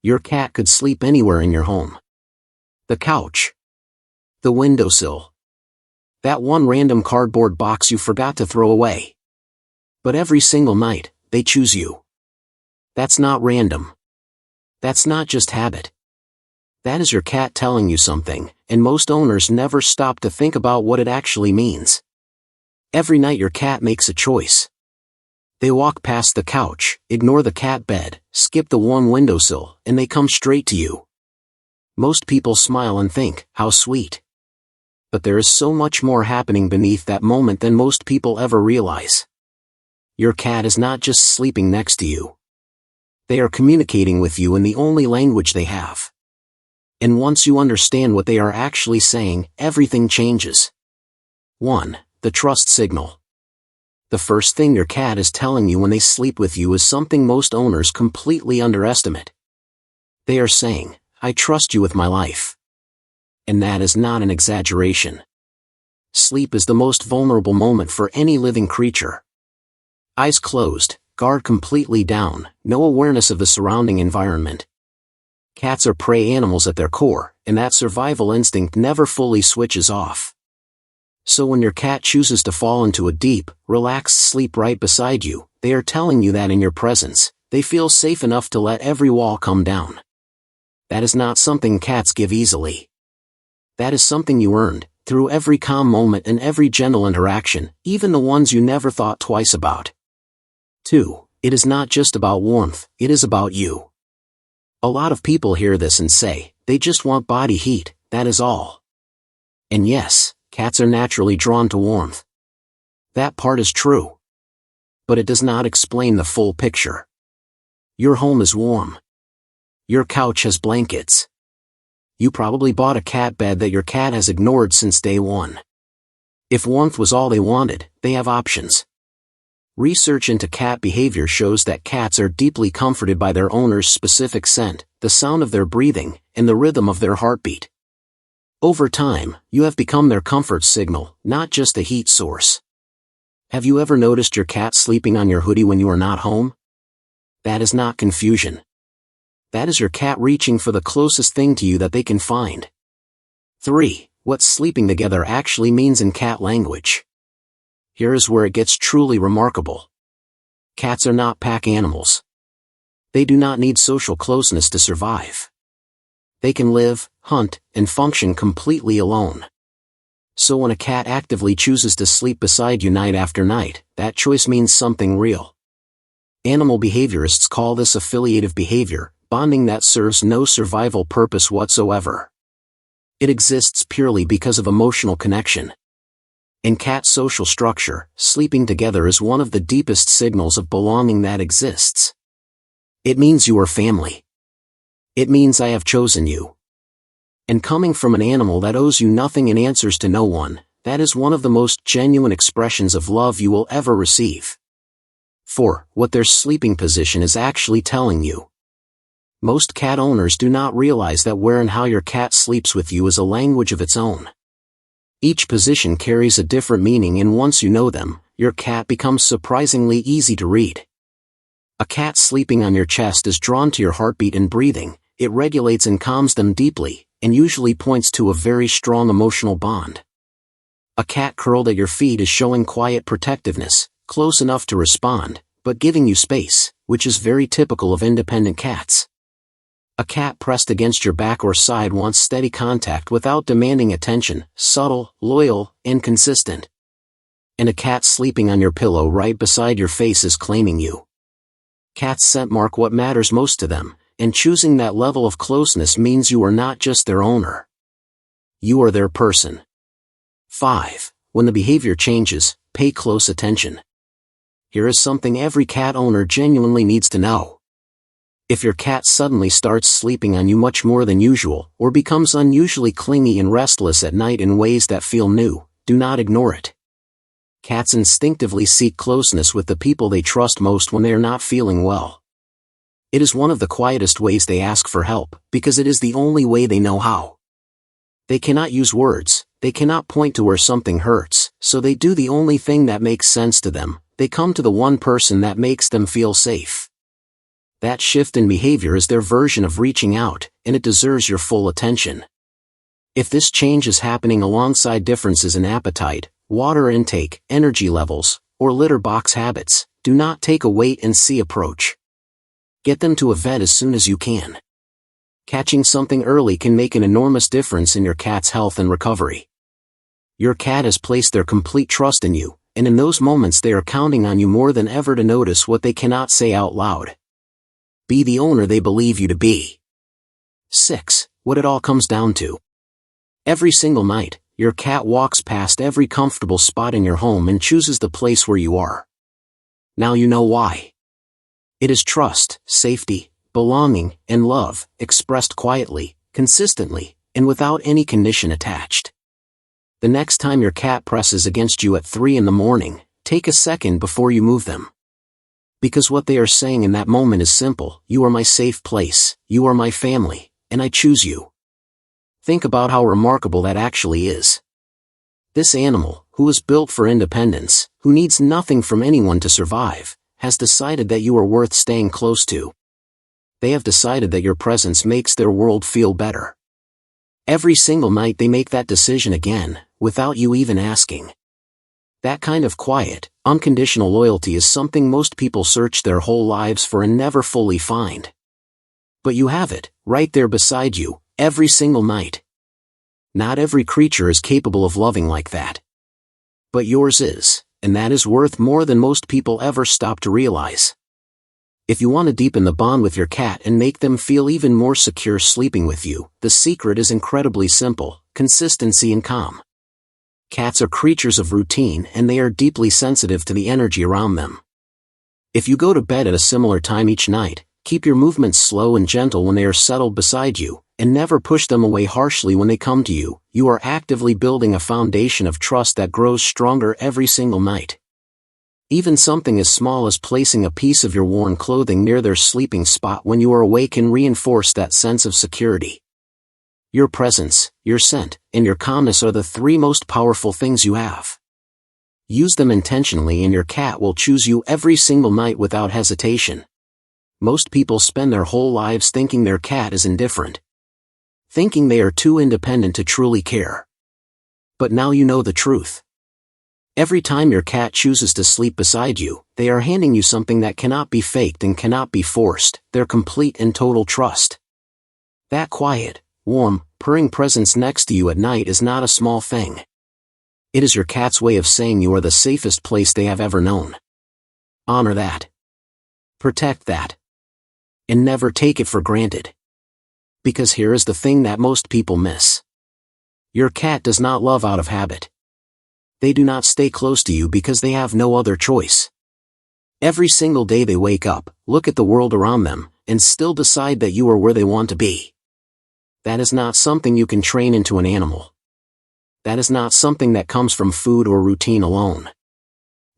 Your cat could sleep anywhere in your home. The couch. The windowsill. That one random cardboard box you forgot to throw away. But every single night, they choose you. That's not random. That's not just habit. That is your cat telling you something, and most owners never stop to think about what it actually means. Every night your cat makes a choice. They walk past the couch, ignore the cat bed, skip the warm windowsill, and they come straight to you. Most people smile and think, how sweet. But there is so much more happening beneath that moment than most people ever realize. Your cat is not just sleeping next to you. They are communicating with you in the only language they have. And once you understand what they are actually saying, everything changes. 1. The trust signal. The first thing your cat is telling you when they sleep with you is something most owners completely underestimate. They are saying, I trust you with my life. And that is not an exaggeration. Sleep is the most vulnerable moment for any living creature. Eyes closed, guard completely down, no awareness of the surrounding environment. Cats are prey animals at their core, and that survival instinct never fully switches off. So when your cat chooses to fall into a deep, relaxed sleep right beside you, they are telling you that in your presence, they feel safe enough to let every wall come down. That is not something cats give easily. That is something you earned, through every calm moment and every gentle interaction, even the ones you never thought twice about. 2. It is not just about warmth, it is about you. A lot of people hear this and say, they just want body heat, that is all. And yes, cats are naturally drawn to warmth. That part is true. But it does not explain the full picture. Your home is warm. Your couch has blankets. You probably bought a cat bed that your cat has ignored since day one. If warmth was all they wanted, they have options. Research into cat behavior shows that cats are deeply comforted by their owner's specific scent, the sound of their breathing, and the rhythm of their heartbeat. Over time, you have become their comfort signal, not just a heat source. Have you ever noticed your cat sleeping on your hoodie when you are not home? That is not confusion. That is your cat reaching for the closest thing to you that they can find. 3. What sleeping together actually means in cat language. Here is where it gets truly remarkable. Cats are not pack animals. They do not need social closeness to survive. They can live, hunt, and function completely alone. So when a cat actively chooses to sleep beside you night after night, that choice means something real. Animal behaviorists call this affiliative behavior, bonding that serves no survival purpose whatsoever. It exists purely because of emotional connection. In cat social structure, sleeping together is one of the deepest signals of belonging that exists. It means you are family. It means I have chosen you. And coming from an animal that owes you nothing and answers to no one, that is one of the most genuine expressions of love you will ever receive. 4. What their sleeping position is actually telling you. Most cat owners do not realize that where and how your cat sleeps with you is a language of its own. Each position carries a different meaning, and once you know them, your cat becomes surprisingly easy to read. A cat sleeping on your chest is drawn to your heartbeat and breathing, it regulates and calms them deeply, and usually points to a very strong emotional bond. A cat curled at your feet is showing quiet protectiveness, close enough to respond, but giving you space, which is very typical of independent cats. A cat pressed against your back or side wants steady contact without demanding attention, subtle, loyal, and consistent. And a cat sleeping on your pillow right beside your face is claiming you. Cats scent mark what matters most to them, and choosing that level of closeness means you are not just their owner. You are their person. 5. When the behavior changes, pay close attention. Here is something every cat owner genuinely needs to know. If your cat suddenly starts sleeping on you much more than usual, or becomes unusually clingy and restless at night in ways that feel new, do not ignore it. Cats instinctively seek closeness with the people they trust most when they are not feeling well. It is one of the quietest ways they ask for help, because it is the only way they know how. They cannot use words, they cannot point to where something hurts, so they do the only thing that makes sense to them, they come to the one person that makes them feel safe. That shift in behavior is their version of reaching out, and it deserves your full attention. If this change is happening alongside differences in appetite, water intake, energy levels, or litter box habits, do not take a wait-and-see approach. Get them to a vet as soon as you can. Catching something early can make an enormous difference in your cat's health and recovery. Your cat has placed their complete trust in you, and in those moments they are counting on you more than ever to notice what they cannot say out loud. Be the owner they believe you to be. 6. What it all comes down to. Every single night, your cat walks past every comfortable spot in your home and chooses the place where you are. Now you know why. It is trust, safety, belonging, and love, expressed quietly, consistently, and without any condition attached. The next time your cat presses against you at 3 in the morning, take a second before you move them. Because what they are saying in that moment is simple: you are my safe place, you are my family, and I choose you. Think about how remarkable that actually is. This animal, who is built for independence, who needs nothing from anyone to survive, has decided that you are worth staying close to. They have decided that your presence makes their world feel better. Every single night they make that decision again, without you even asking. That kind of quiet, unconditional loyalty is something most people search their whole lives for and never fully find. But you have it, right there beside you, every single night. Not every creature is capable of loving like that. But yours is, and that is worth more than most people ever stop to realize. If you want to deepen the bond with your cat and make them feel even more secure sleeping with you, the secret is incredibly simple: consistency and calm. Cats are creatures of routine, and they are deeply sensitive to the energy around them. If you go to bed at a similar time each night, keep your movements slow and gentle when they are settled beside you, and never push them away harshly when they come to you, you are actively building a foundation of trust that grows stronger every single night. Even something as small as placing a piece of your worn clothing near their sleeping spot when you are awake can reinforce that sense of security. Your presence, your scent, and your calmness are the 3 most powerful things you have. Use them intentionally and your cat will choose you every single night without hesitation. Most people spend their whole lives thinking their cat is indifferent. Thinking they are too independent to truly care. But now you know the truth. Every time your cat chooses to sleep beside you, they are handing you something that cannot be faked and cannot be forced: their complete and total trust. That quiet, warm, purring presence next to you at night is not a small thing. It is your cat's way of saying you are the safest place they have ever known. Honor that. Protect that. And never take it for granted. Because here is the thing that most people miss. Your cat does not love out of habit. They do not stay close to you because they have no other choice. Every single day they wake up, look at the world around them, and still decide that you are where they want to be. That is not something you can train into an animal. That is not something that comes from food or routine alone.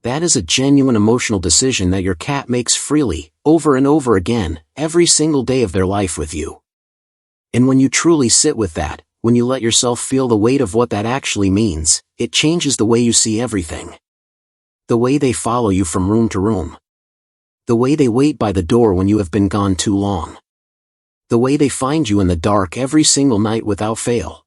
That is a genuine emotional decision that your cat makes freely, over and over again, every single day of their life with you. And when you truly sit with that, when you let yourself feel the weight of what that actually means, it changes the way you see everything. The way they follow you from room to room. The way they wait by the door when you have been gone too long. The way they find you in the dark every single night without fail.